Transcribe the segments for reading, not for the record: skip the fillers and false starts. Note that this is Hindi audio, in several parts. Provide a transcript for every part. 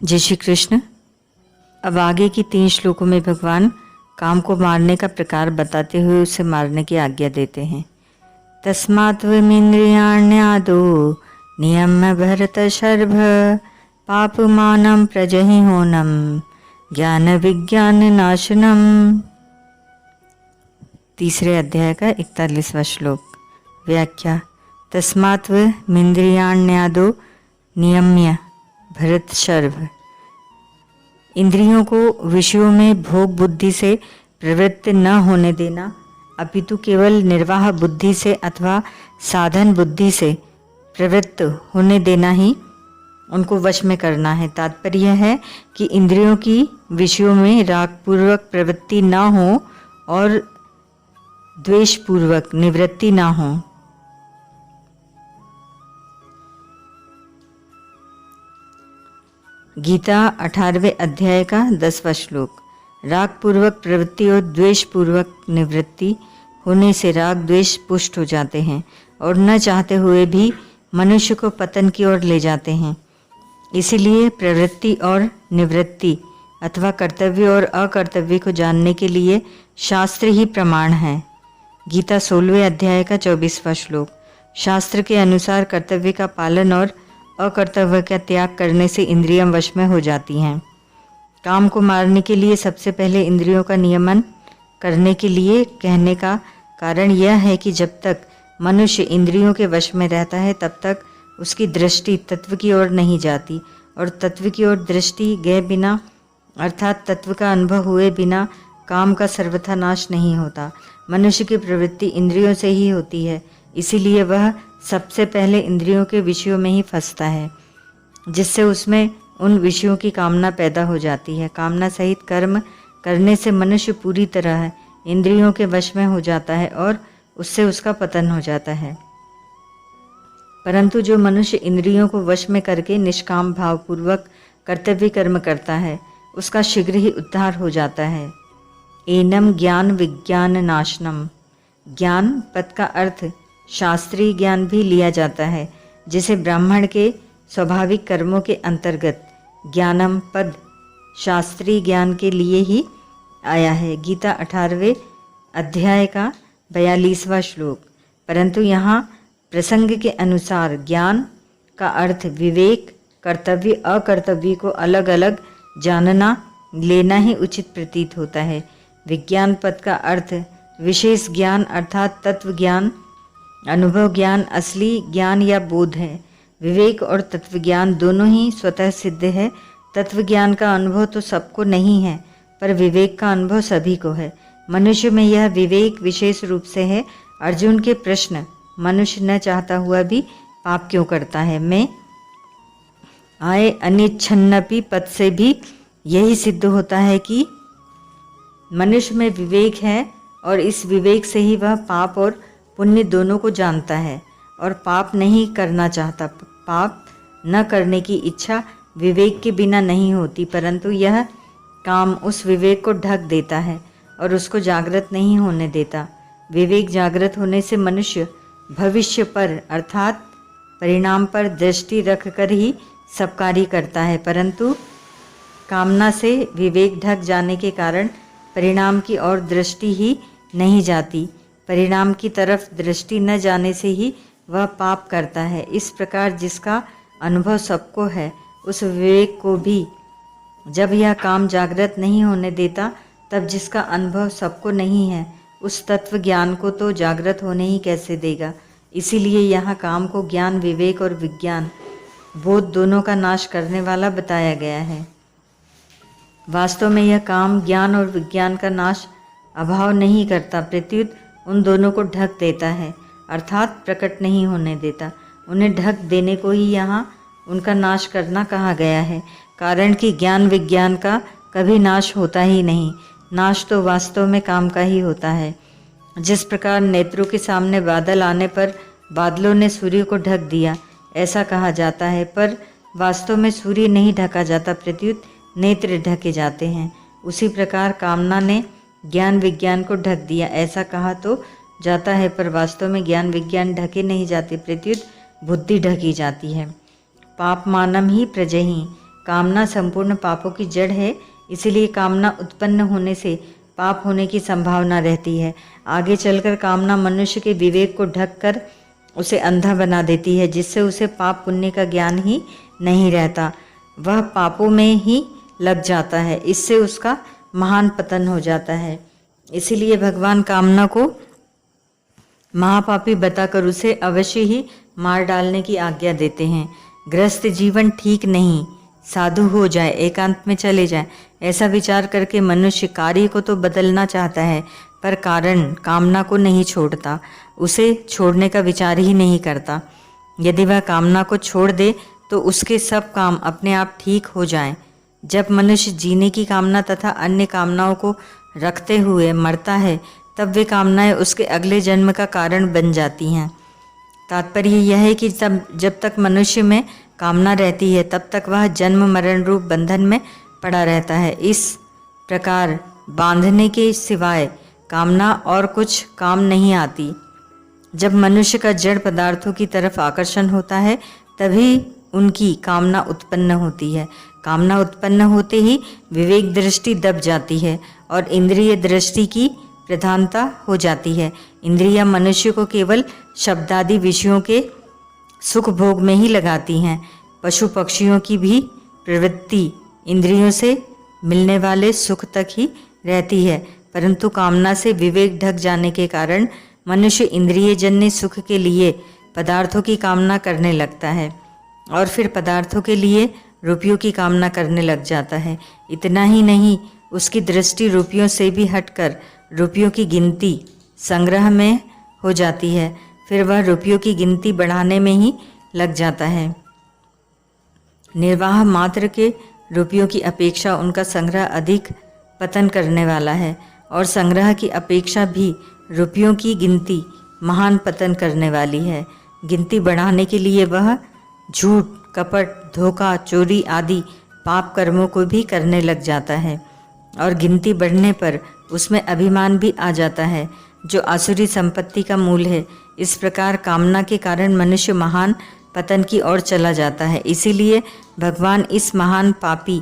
जय श्री कृष्ण। अब आगे की 3 श्लोकों में भगवान काम को मारने का प्रकार बताते हुए उसे मारने की आज्ञा देते हैं। तस्मात्त्वमिन्द्रियाण्यादो नियम्य भरत शर्भ पापमानं प्रजहिहोनं ज्ञान विज्ञान नाशनम। तीसरे अध्याय का 41वां श्लोक। व्याख्या। तस्मात्त्वमिन्द्रियाण्यादो नियम्य भरत शर्भ। इंद्रियों को विषयों में भोग बुद्धि से प्रवृत्त न होने देना, अपितु केवल निर्वाह बुद्धि से अथवा साधन बुद्धि से प्रवृत्त होने देना ही उनको वश में करना है। तात्पर्य है कि इंद्रियों की विषयों में रागपूर्वक प्रवृत्ति न हो और द्वेषपूर्वक निवृत्ति न हो। गीता 18वें अध्याय का 10वां श्लोक। राग पूर्वक प्रवृत्ति और द्वेष पूर्वक निवृत्ति होने से राग द्वेष पुष्ट हो जाते हैं और न चाहते हुए भी मनुष्य को पतन की ओर ले जाते हैं। इसीलिए प्रवृत्ति और निवृत्ति अथवा कर्तव्य और अकर्तव्य को जानने के लिए शास्त्र ही प्रमाण है। गीता 16वें अध्याय का 24वां श्लोक। शास्त्र के अनुसार कर्तव्य का पालन और अकर्तव्य का त्याग करने से इंद्रियां वश में हो जाती हैं। काम को मारने के लिए सबसे पहले इंद्रियों का नियमन करने के लिए कहने का कारण यह है कि जब तक मनुष्य इंद्रियों के वश में रहता है तब तक उसकी दृष्टि तत्व की ओर नहीं जाती, और तत्व की ओर दृष्टि गए बिना अर्थात तत्व का अनुभव हुए बिना काम का सर्वथा नाश नहीं होता। मनुष्य की प्रवृत्ति इंद्रियों से ही होती है, इसीलिए वह सबसे पहले इंद्रियों के विषयों में ही फंसता है, जिससे उसमें उन विषयों की कामना पैदा हो जाती है। कामना सहित कर्म करने से मनुष्य पूरी तरह इंद्रियों के वश में हो जाता है और उससे उसका पतन हो जाता है। परंतु जो मनुष्य इंद्रियों को वश में करके निष्काम भावपूर्वक कर्तव्य कर्म करता है उसका शीघ्र ही उद्धार हो जाता है। एनम ज्ञान विज्ञान नाशनम। ज्ञान पद का अर्थ शास्त्रीय ज्ञान भी लिया जाता है, जिसे ब्राह्मण के स्वाभाविक कर्मों के अंतर्गत ज्ञानम पद शास्त्रीय ज्ञान के लिए ही आया है। गीता 18वें अध्याय का 42वां श्लोक। परंतु यहाँ प्रसंग के अनुसार ज्ञान का अर्थ विवेक, कर्तव्य अकर्तव्य को अलग अलग जानना लेना ही उचित प्रतीत होता है। विज्ञान पद का अर्थ विशेष ज्ञान अर्थात तत्व ज्ञान, अनुभव ज्ञान, असली ज्ञान या बोध है। विवेक और तत्व ज्ञान दोनों ही स्वतः सिद्ध है। तत्व ज्ञान का अनुभव तो सबको नहीं है, पर विवेक का अनुभव सभी को है। मनुष्य में यह विवेक विशेष रूप से है। अर्जुन के प्रश्न, मनुष्य न चाहता हुआ भी पाप क्यों करता है, में आए अनिच्छन्नपि पद से भी यही सिद्ध होता है कि मनुष्य में विवेक है और इस विवेक से ही वह पाप और पुण्य दोनों को जानता है और पाप नहीं करना चाहता। पाप न करने की इच्छा विवेक के बिना नहीं होती, परंतु यह काम उस विवेक को ढक देता है और उसको जागृत नहीं होने देता। विवेक जागृत होने से मनुष्य भविष्य पर अर्थात परिणाम पर दृष्टि रखकर ही सब कार्य करता है, परंतु कामना से विवेक ढक जाने के कारण परिणाम की ओर दृष्टि ही नहीं जाती। परिणाम की तरफ दृष्टि न जाने से ही वह पाप करता है। इस प्रकार जिसका अनुभव सबको है उस विवेक को भी जब यह काम जागृत नहीं होने देता, तब जिसका अनुभव सबको नहीं है उस तत्व ज्ञान को तो जागृत होने ही कैसे देगा। इसीलिए यहाँ काम को ज्ञान, विवेक और विज्ञान बोध दोनों का नाश करने वाला बताया गया है। वास्तव में यह काम, ज्ञान और विज्ञान का नाश अभाव नहीं करता, प्रत्युत उन दोनों को ढक देता है, अर्थात प्रकट नहीं होने देता। उन्हें ढक देने को ही यहाँ उनका नाश करना कहा गया है, कारण कि ज्ञान विज्ञान का कभी नाश होता ही नहीं। नाश तो वास्तव में काम का ही होता है। जिस प्रकार नेत्रों के सामने बादल आने पर बादलों ने सूर्य को ढक दिया, ऐसा कहा जाता है, पर वास्तव में सूर्य नहीं ढका जाता, प्रत्युत नेत्र ढके जाते हैं। उसी प्रकार कामना ने ज्ञान विज्ञान को ढक दिया, ऐसा कहा तो जाता है, पर वास्तव में ज्ञान विज्ञान ढके नहीं जाते, प्रत्युत बुद्धि ढकी जाती है। पाप मानम ही प्रजहि। कामना संपूर्ण पापों की जड़ है, इसलिए कामना उत्पन्न होने से पाप होने की संभावना रहती है। आगे चलकर कामना मनुष्य के विवेक को ढककर उसे अंधा बना देती है, जिससे उसे पाप पुण्य का ज्ञान ही नहीं रहता, वह पापों में ही लग जाता है। इससे उसका महान पतन हो जाता है। इसीलिए भगवान कामना को महापापी बताकर उसे अवश्य ही मार डालने की आज्ञा देते हैं। गृहस्थ जीवन ठीक नहीं, साधु हो जाए, एकांत में चले जाए, ऐसा विचार करके मनुष्य कार्य को तो बदलना चाहता है, पर कारण कामना को नहीं छोड़ता, उसे छोड़ने का विचार ही नहीं करता। यदि वह कामना को छोड़ दे तो उसके सब काम अपने आप ठीक हो जाएं। जब मनुष्य जीने की कामना तथा अन्य कामनाओं को रखते हुए मरता है, तब वे कामनाएं उसके अगले जन्म का कारण बन जाती हैं। तात्पर्य यह है कि जब तक मनुष्य में कामना रहती है, तब तक वह जन्म मरण रूप बंधन में पड़ा रहता है। इस प्रकार बांधने के सिवाय कामना और कुछ काम नहीं आती। जब मनुष्य का जड़ पदार्थों की तरफ आकर्षण होता है, तभी उनकी कामना उत्पन्न होती है। कामना उत्पन्न होते ही विवेक दृष्टि दब जाती है और इंद्रिय दृष्टि की प्रधानता हो जाती है। इंद्रियां मनुष्य को केवल शब्दादि विषयों के सुख भोग में ही लगाती हैं। पशु पक्षियों की भी प्रवृत्ति इंद्रियों से मिलने वाले सुख तक ही रहती है, परंतु कामना से विवेक ढक जाने के कारण मनुष्य इंद्रियजन्य सुख के लिए पदार्थों की कामना करने लगता है और फिर पदार्थों के लिए रुपयों की कामना करने लग जाता है। इतना ही नहीं, उसकी दृष्टि रुपयों से भी हटकर रुपयों की गिनती संग्रह में हो जाती है। फिर वह रुपयों की गिनती बढ़ाने में ही लग जाता है। निर्वाह मात्र के रुपयों की अपेक्षा उनका संग्रह अधिक पतन करने वाला है और संग्रह की अपेक्षा भी रुपयों की गिनती महान पतन करने वाली है। गिनती बढ़ाने के लिए वह झूठ, कपट, धोखा, चोरी आदि पाप कर्मों को भी करने लग जाता है और गिनती बढ़ने पर उसमें अभिमान भी आ जाता है, जो आसुरी संपत्ति का मूल है। इस प्रकार कामना के कारण मनुष्य महान पतन की ओर चला जाता है। इसीलिए भगवान इस महान पापी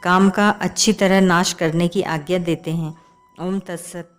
काम का अच्छी तरह नाश करने की आज्ञा देते हैं। ओम तत्सत।